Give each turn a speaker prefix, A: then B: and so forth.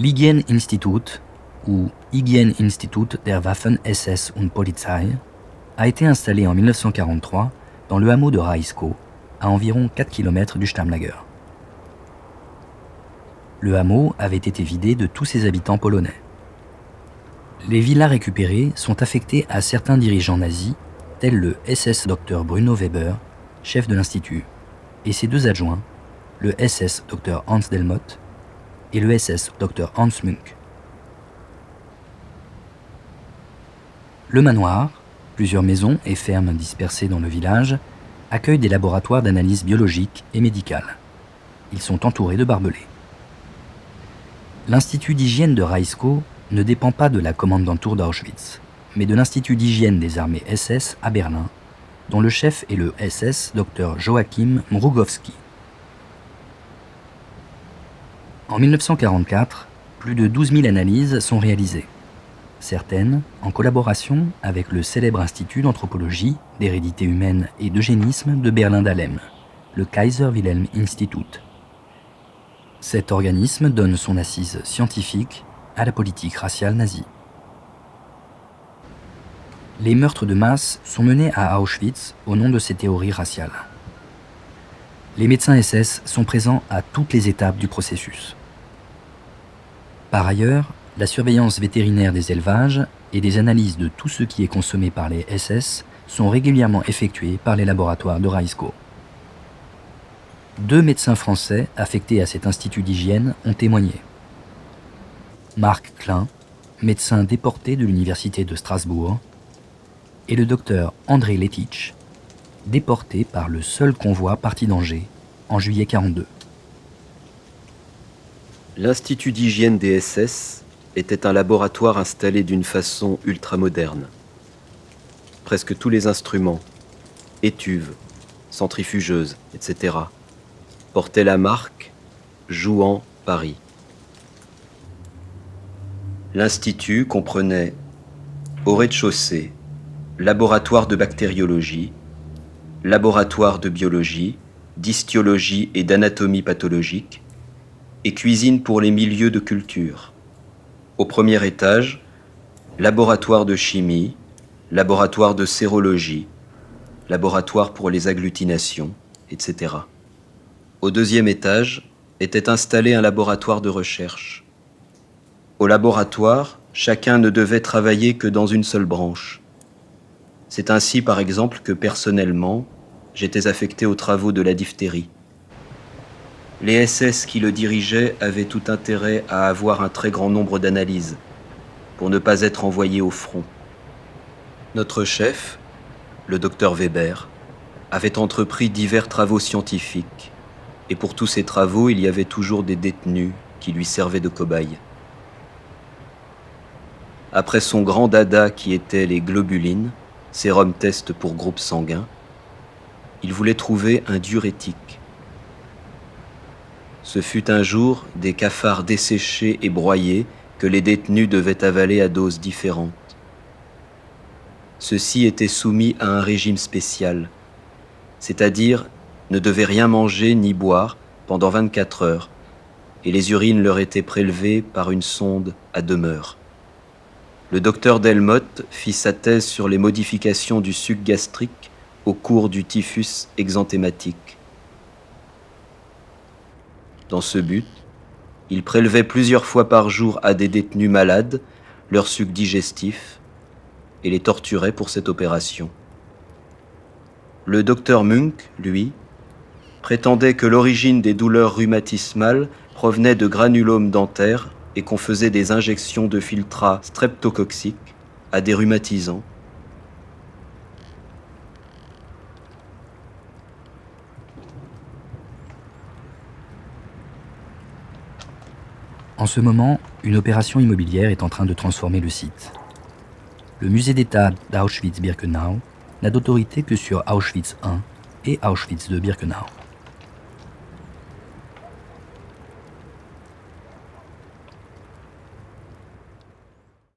A: L'Hygiene-Institut, ou Hygiene-Institut der Waffen-SS und Polizei, a été installé en 1943 dans le hameau de Rajsko, à environ 4 km du Stammlager. Le hameau avait été vidé de tous ses habitants polonais. Les villas récupérées sont affectées à certains dirigeants nazis, tels le SS Dr Bruno Weber, chef de l'Institut, et ses deux adjoints, le SS Dr Hans Delmotte et le SS Dr Hans Munk. Le manoir, plusieurs maisons et fermes dispersées dans le village, accueillent des laboratoires d'analyse biologique et médicale. Ils sont entourés de barbelés. L'Institut d'hygiène de Rajsko ne dépend pas de la Kommandantur d'Auschwitz, mais de l'Institut d'hygiène des armées SS à Berlin, dont le chef est le SS Dr Joachim Mrugowski. En 1944, plus de 12 000 analyses sont réalisées, certaines en collaboration avec le célèbre Institut d'anthropologie, d'hérédité humaine et d'eugénisme de Berlin-Dahlem, le Kaiser Wilhelm Institut. Cet organisme donne son assise scientifique à la politique raciale nazie. Les meurtres de masse sont menés à Auschwitz au nom de ces théories raciales. Les médecins SS sont présents à toutes les étapes du processus. Par ailleurs, la surveillance vétérinaire des élevages et des analyses de tout ce qui est consommé par les SS sont régulièrement effectuées par les laboratoires de Rajsko. 2 médecins français affectés à cet institut d'hygiène ont témoigné. Marc Klein, médecin déporté de l'université de Strasbourg, et le docteur André Letitch, déporté par le seul convoi parti d'Angers en juillet 1942.
B: L'Institut d'hygiène des SS était un laboratoire installé d'une façon ultramoderne. Presque tous les instruments, étuves, centrifugeuses, etc., portaient la marque Jouan Paris. L'Institut comprenait, au rez-de-chaussée, laboratoire de bactériologie, laboratoire de biologie, d'histologie et d'anatomie pathologique, et cuisine pour les milieux de culture. Au premier étage, laboratoire de chimie, laboratoire de sérologie, laboratoire pour les agglutinations, etc. Au deuxième étage était installé un laboratoire de recherche. Au laboratoire, chacun ne devait travailler que dans une seule branche. C'est ainsi, par exemple, que personnellement, j'étais affecté aux travaux de la diphtérie. Les SS qui le dirigeaient avaient tout intérêt à avoir un très grand nombre d'analyses, pour ne pas être envoyés au front. Notre chef, le docteur Weber, avait entrepris divers travaux scientifiques, et pour tous ces travaux, il y avait toujours des détenus qui lui servaient de cobayes. Après son grand dada qui était les globulines, sérum test pour groupe sanguin, il voulait trouver un diurétique. Ce fut un jour des cafards desséchés et broyés que les détenus devaient avaler à doses différentes. Ceux-ci étaient soumis à un régime spécial, c'est-à-dire ne devaient rien manger ni boire pendant 24 heures, et les urines leur étaient prélevées par une sonde à demeure. Le docteur Delmotte fit sa thèse sur les modifications du suc gastrique au cours du typhus exanthématique. Dans ce but, il prélevait plusieurs fois par jour à des détenus malades leur suc digestif et les torturait pour cette opération. Le docteur Munk, lui, prétendait que l'origine des douleurs rhumatismales provenait de granulomes dentaires et qu'on faisait des injections de filtrats streptococciques à des rhumatisants.
A: En ce moment, une opération immobilière est en train de transformer le site. Le musée d'État d'Auschwitz-Birkenau n'a d'autorité que sur Auschwitz I et Auschwitz II-Birkenau.